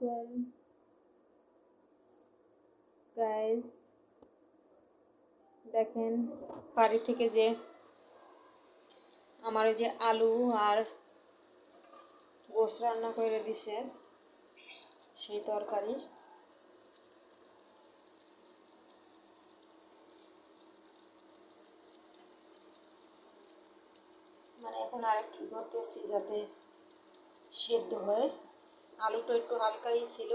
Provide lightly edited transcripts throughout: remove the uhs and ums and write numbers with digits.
আলাইকুম গাইস, দেখেন বাড়ি থেকে যে আমার ওই যে আলু আর গোশ রান্না করে দিছে সেই তরকারি। মানে এখন আরেকটু করতেছি যাতে সেদ্ধ হয়। আলুটা একটু হালকাই ছিল।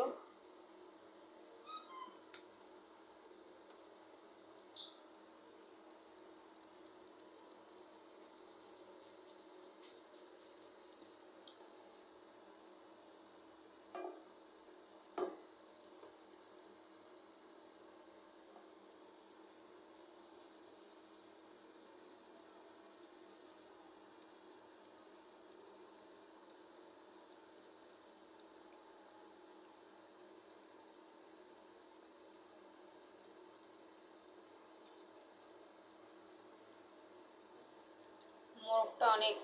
মোরগটা অনেক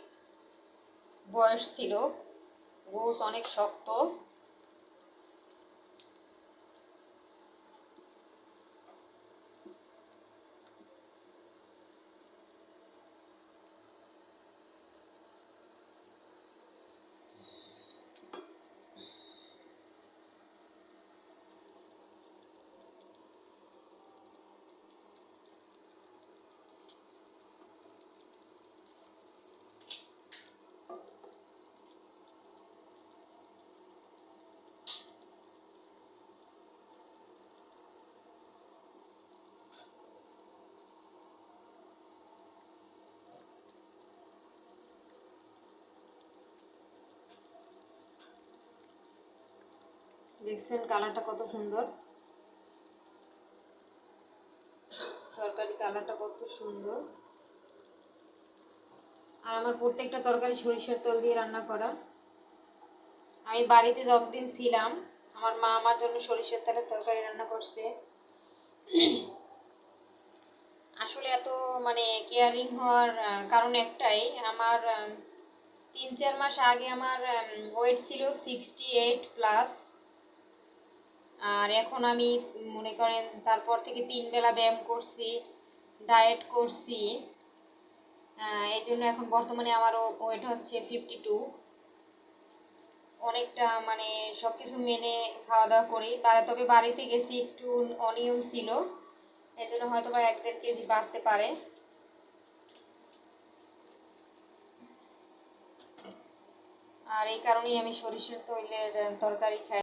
বয়স ছিল, গোশ অনেক শক্ত। দেখছেন কালারটা কত সুন্দর, তরকারি কালারটা কত সুন্দর। আর আমার প্রত্যেকটা তরকারি সরিষার তেল দিয়ে রান্না করা। আমি বাড়িতে যতদিন ছিলাম আমার মা আমার জন্য সরিষার তেলের তরকারি রান্না করছে। আসলে এত মানে কেয়ারিং হওয়ার কারণ একটাই, আমার 3-4 মাস আগে আমার ওয়েট ছিল 68+। আর এখন আমি মনে করেন তারপর থেকে 3 বেলা ব্যায়াম করছি, ডায়েট করছি। এই জন্য এখন বর্তমানে আমার ওয়েট হচ্ছে 52। অনেকটা মানে সব কিছু মেনে খাওয়া দাওয়া করি। তবে বাড়িতে গেছি একটু অনিয়ম ছিল, এই জন্য হয়তো বা 1-1.5 কেজি বাড়তে পারে। আর এই কারণেই আমি সরিষার তেলের তরকারি খাই।